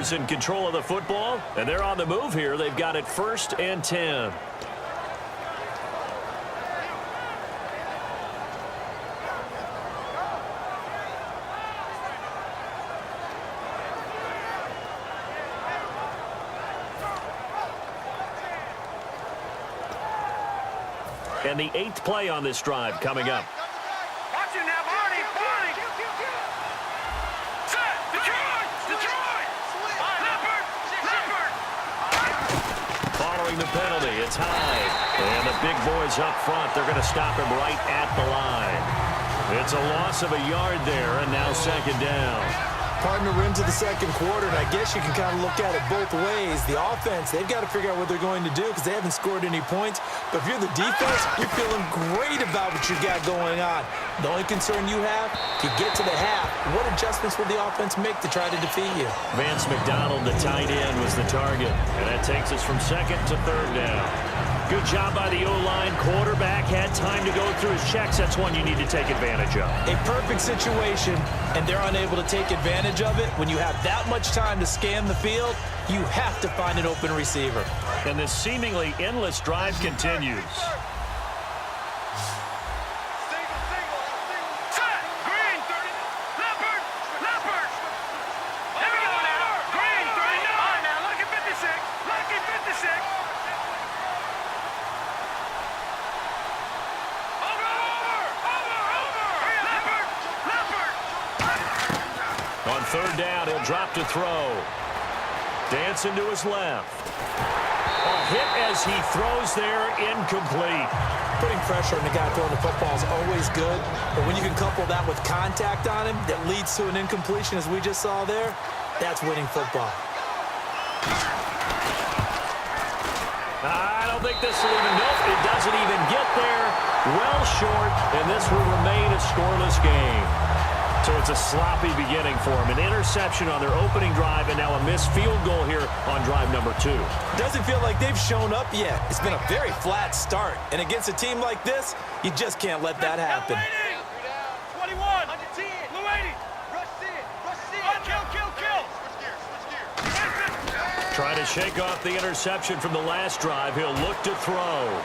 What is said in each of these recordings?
Steelers in control of the football, and they're on the move here. They've got it 1st and 10. And the 8th play on this drive coming up. Watch it now, Barney. Set. Detroit. Leopard. Following the penalty, it's high. And the big boys up front, they're going to stop him right at the line. It's a loss of a yard there, and now 2nd down. Partner, we're into the 2nd quarter, and I guess you can kind of look at it both ways. The offense, they've got to figure out what they're going to do because they haven't scored any points. But if you're the defense, you're feeling great about what you got going on. The only concern you have, to get to the half, what adjustments will the offense make to try to defeat you? Vance McDonald, the tight end, was the target. And that takes us from 2nd to 3rd down. Good job by the O-line. Quarterback had time to go through his checks. That's one you need to take advantage of. A perfect situation, and they're unable to take advantage of it. When you have that much time to scan the field, you have to find an open receiver. And this seemingly endless drive continues. On 3rd down, he'll drop to throw. Dancing to his left. A hit as he throws there, incomplete. Putting pressure on the guy throwing the football is always good, but when you can couple that with contact on him that leads to an incompletion, as we just saw there, that's winning football. I don't think this will even, nope, it doesn't even get there. Well short, and this will remain a scoreless game. So it's a sloppy beginning for him. An interception on their opening drive, and now a missed field goal here on drive number 2. Doesn't feel like they've shown up yet. It's been a very flat start. And against a team like this, you just can't let that happen. 21. Blue 80. Kill. Trying to shake off the interception from the last drive. He'll look to throw.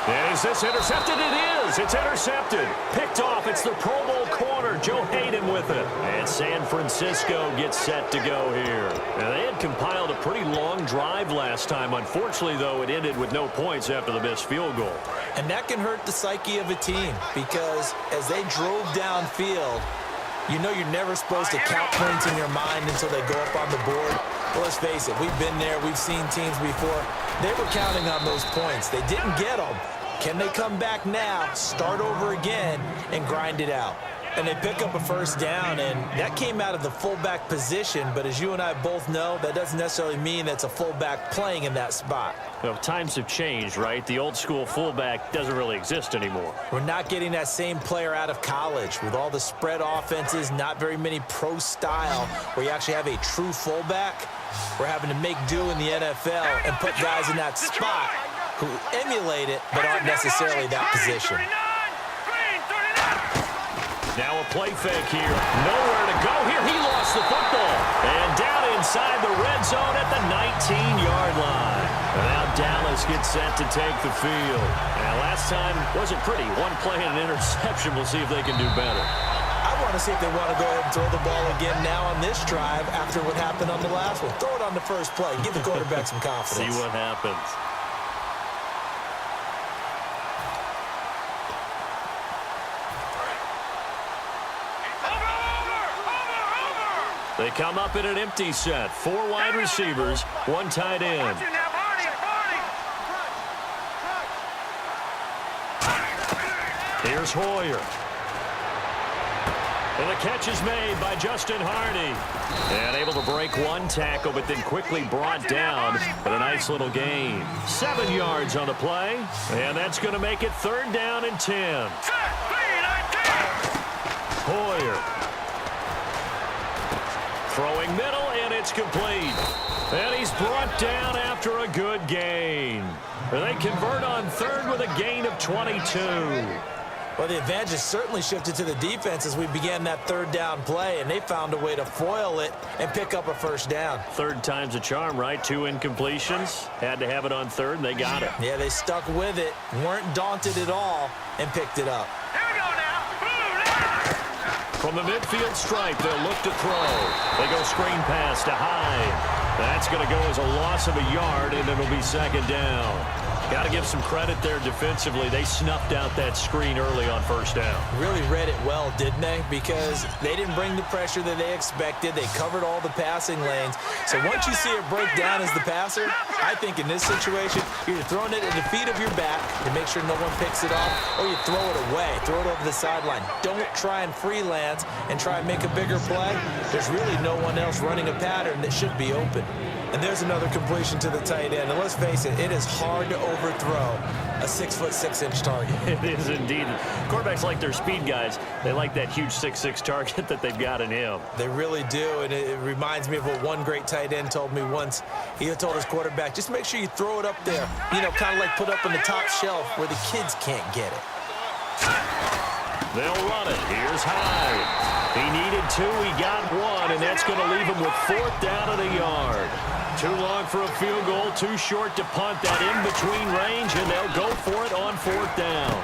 And is this intercepted? It is. It's intercepted. Picked off. It's the Pro Bowl corner. Joe Hayden with it. And San Francisco gets set to go here. Now, they had compiled a pretty long drive last time. Unfortunately, though, it ended with no points after the missed field goal. And that can hurt the psyche of a team because as they drove downfield, you know you're never supposed to count points in your mind until they go up on the board. Well, let's face it, we've been there, we've seen teams before. They were counting on those points. They didn't get them. Can they come back now, start over again, and grind it out? And they pick up a 1st down, and that came out of the fullback position. But as you and I both know, that doesn't necessarily mean that's a fullback playing in that spot. Well, times have changed, right? The old school fullback doesn't really exist anymore. We're not getting that same player out of college with all the spread offenses, not very many pro style, where you actually have a true fullback. We're having to make do in the NFL and put guys in that spot who emulate it but aren't necessarily that position. Now a play fake here. Nowhere to go here. He lost the football. And down inside the red zone at the 19-yard line. And now Dallas gets set to take the field. And last time wasn't pretty. One play and an interception. We'll see if they can do better. I want to see if they want to go ahead and throw the ball again now on this drive after what happened on the last one. Throw it on the first play. Give the quarterback some confidence. See what happens. They come up in an empty set. 4 wide receivers, 1 tight end. Here's Hoyer. And the catch is made by Justin Hardy. And able to break 1 tackle, but then quickly brought down. But a nice little gain. 7 yards on the play. And that's going to make it 3rd down and 10. Hoyer. Throwing middle, and it's complete. And he's brought down after a good gain. They convert on 3rd with a gain of 22. Well, the advantage has certainly shifted to the defense as we began that third down play, and they found a way to foil it and pick up a first down. Third time's a charm, right? 2 incompletions. Had to have it on third, and they got it. Yeah, they stuck with it, weren't daunted at all, and picked it up. Here we go now. Boom. From the midfield stripe, they'll look to throw. They go screen pass to Hyde. That's going to go as a loss of a yard, and it'll be second down. Got to give some credit there defensively. They snuffed out that screen early on first down. Really read it well, didn't they? Because they didn't bring the pressure that they expected. They covered all the passing lanes. So once you see it break down as the passer, I think in this situation, you're either throwing it at the feet of your back to make sure no one picks it off, or you throw it away, throw it over the sideline. Don't try and freelance and try and make a bigger play. There's really no one else running a pattern that should be open. And there's another completion to the tight end. And let's face it, it is hard to overthrow a 6'6" target. It is indeed. Quarterbacks like their speed guys. They like that huge 6'6" target that they've got in him. They really do, and it reminds me of what one great tight end told me once. He told his quarterback, just make sure you throw it up there, kind of like put up on the top shelf where the kids can't get it. They'll run it. Here's Hyde. He needed 2. He got 1, and that's going to leave him with 4th down at a yard. Too long for a field goal, too short to punt. That in-between range, and they'll go for it on 4th down.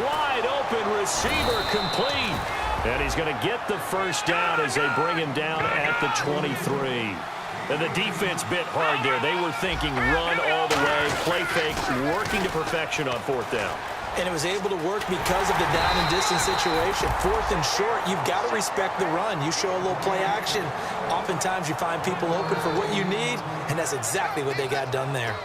Wide open receiver complete. And he's going to get the first down as they bring him down at the 23. And the defense bit hard there. They were thinking run all the way, play fake, working to perfection on 4th down. And it was able to work because of the down and distance situation. 4th and short, you've got to respect the run. You show a little play action. Oftentimes you find people open for what you need, and that's exactly what they got done there.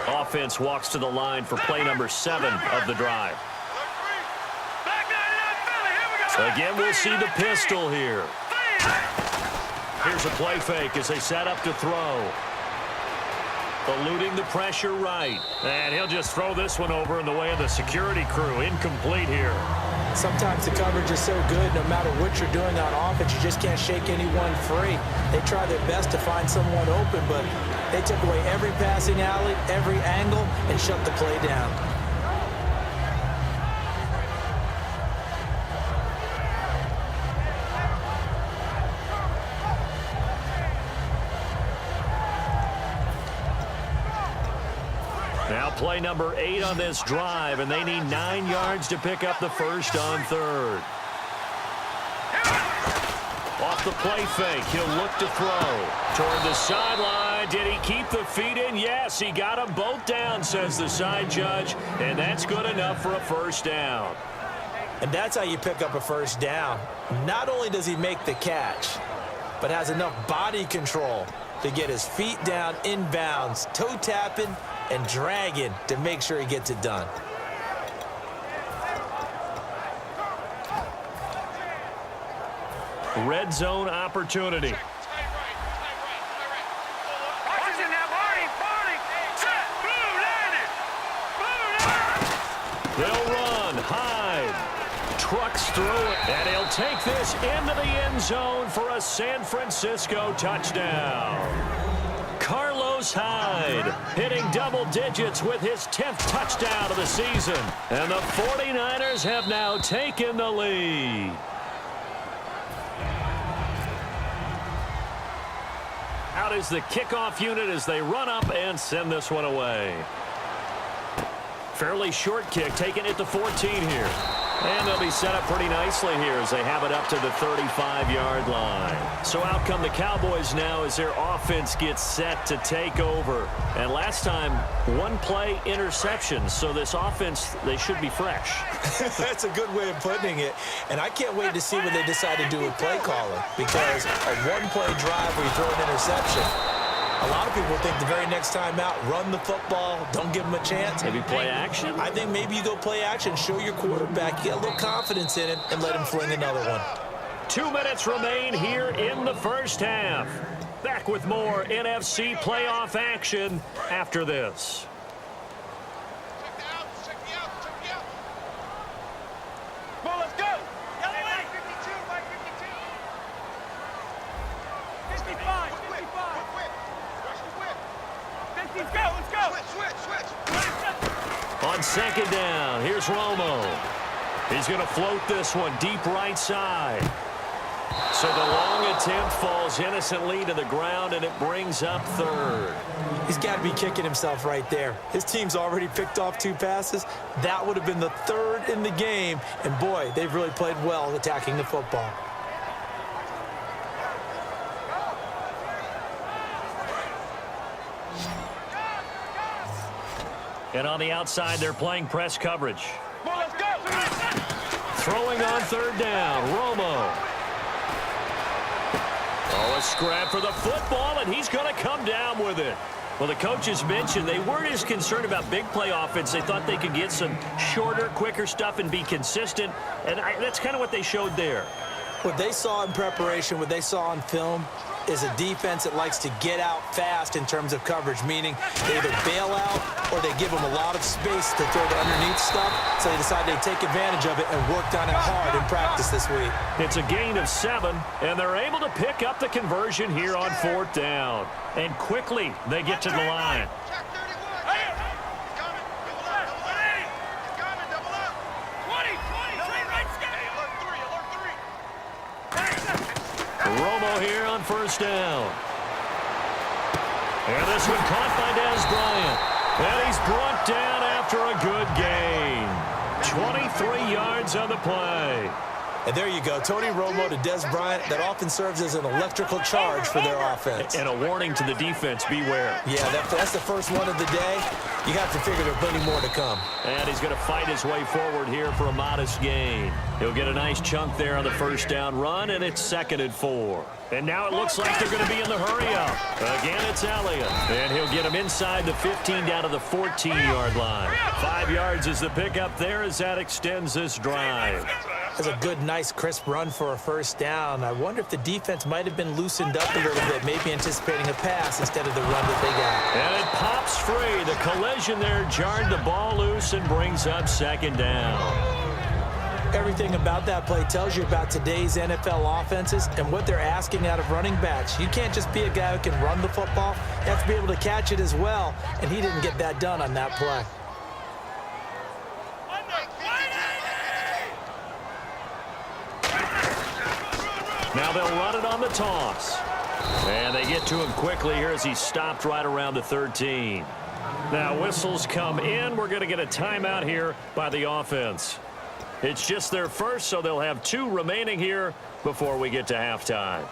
Offense walks to the line for play number 7 of the drive. Again, we'll see the pistol here. Here's a play fake as they set up to throw. Eluding the pressure right. And he'll just throw this one over in the way of the security crew. Incomplete here. Sometimes the coverage is so good, no matter what you're doing on offense, you just can't shake anyone free. They try their best to find someone open, but they took away every passing alley, every angle, and shut the play down. Now play number 8 on this drive, and they need 9 yards to pick up the first on 3rd. Off the play fake, he'll look to throw. Toward the sideline, did he keep the feet in? Yes, he got them both down, says the side judge, and that's good enough for a first down. And that's how you pick up a first down. Not only does he make the catch, but has enough body control to get his feet down inbounds, toe tapping, and dragging to make sure he gets it done. Red zone opportunity. Watch it now, Barney. Set. Blue landed. They'll run. Hyde trucks through it, and he'll take this into the end zone for a San Francisco touchdown. Carlos Hyde hitting double digits with his 10th touchdown of the season. And the 49ers have now taken the lead. Out is the kickoff unit as they run up and send this one away. Fairly short kick, taking it to 14 here. And they'll be set up pretty nicely here as they have it up to the 35-yard line. So out come the Cowboys now as their offense gets set to take over. And last time, 1 play interception. So this offense, they should be fresh. That's a good way of putting it. And I can't wait to see what they decide to do with play calling. Because a 1-play drive where you throw an interception, a lot of people think the very next time out, run the football, don't give them a chance. Maybe play action? I think maybe you go play action, show your quarterback, get a little confidence in him, and let him fling another one. 2 minutes remain here in the first half. Back with more NFC playoff action after this. Well, let's go. 52. Let's go. Switch. On second down, here's Romo. He's going to float this one deep right side. So the long attempt falls innocently to the ground, and it brings up third. He's got to be kicking himself right there. His team's already picked off 2 passes. That would have been the 3rd in the game. And, boy, they've really played well attacking the football. And on the outside, they're playing press coverage. Come on, let's go. Throwing on third down, Romo. Oh, a scrap for the football, and he's going to come down with it. Well, the coaches mentioned they weren't as concerned about big play offense. They thought they could get some shorter, quicker stuff and be consistent, and that's kind of what they showed there. What they saw in preparation, what they saw on film, is a defense that likes to get out fast in terms of coverage, meaning they either bail out or they give them a lot of space to throw the underneath stuff, so they decide they take advantage of it and worked on it hard in practice this week. It's a gain of 7, and they're able to pick up the conversion here on 4th down. And quickly, they get to the line. Check 31. Hey. He's coming. Double up. He's coming. Double up. 20. Straight right sky. Alert 3. Romo here on 1st down. And this one caught by Des Bryant. And he's brought down after a good gain. 23 yards on the play. And there you go, Tony Romo to Des Bryant. That often serves as an electrical charge for their offense. And a warning to the defense, beware. Yeah, that's the first one of the day. You have to figure there's plenty more to come. And he's going to fight his way forward here for a modest gain. He'll get a nice chunk there on the 1st down run, and it's 2nd and 4. And now it looks like they're going to be in the hurry-up. Again, it's Elliott. And he'll get him inside the 15 down to the 14-yard line. 5 yards is the pickup there as that extends this drive. That's a good, nice, crisp run for a 1st down. I wonder if the defense might have been loosened up a little bit, maybe anticipating a pass instead of the run that they got. And it pops free. The collision there jarred the ball loose and brings up 2nd down. Everything about that play tells you about today's NFL offenses and what they're asking out of running backs. You can't just be a guy who can run the football. You have to be able to catch it as well, and he didn't get that done on that play. Now they'll run it on the toss. And they get to him quickly here as he stopped right around the 13. Now whistles come in. We're going to get a timeout here by the offense. It's just their first, so they'll have 2 remaining here before we get to halftime.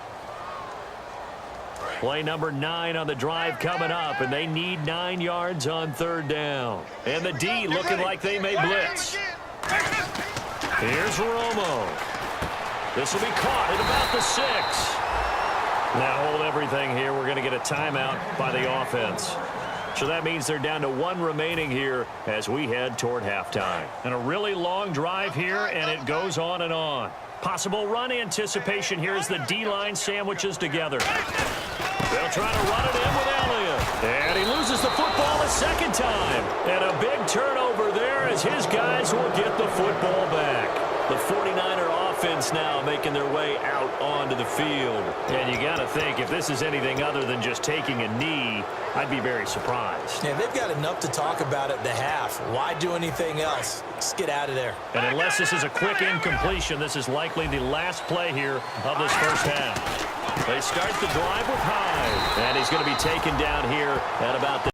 Play number 9 on the drive coming up, and they need 9 yards on 3rd down. And the D looking like they may blitz. Here's Romo. This will be caught at about the 6. Now hold everything here. We're going to get a timeout by the offense. So that means they're down to 1 remaining here as we head toward halftime. And a really long drive here, and it goes on and on. Possible run anticipation here as the D-line sandwiches together. They'll try to run it in with Elliott. And he loses the football a 2nd time. And a big turnover there as his guys will get the football back. The 49er offense now making their way out onto the field. And you got to think, if this is anything other than just taking a knee, I'd be very surprised. Yeah, they've got enough to talk about at the half. Why do anything else? Just get out of there. And unless this is a quick incompletion, this is likely the last play here of this 1st half. They start the drive with Hyde. And he's going to be taken down here at about the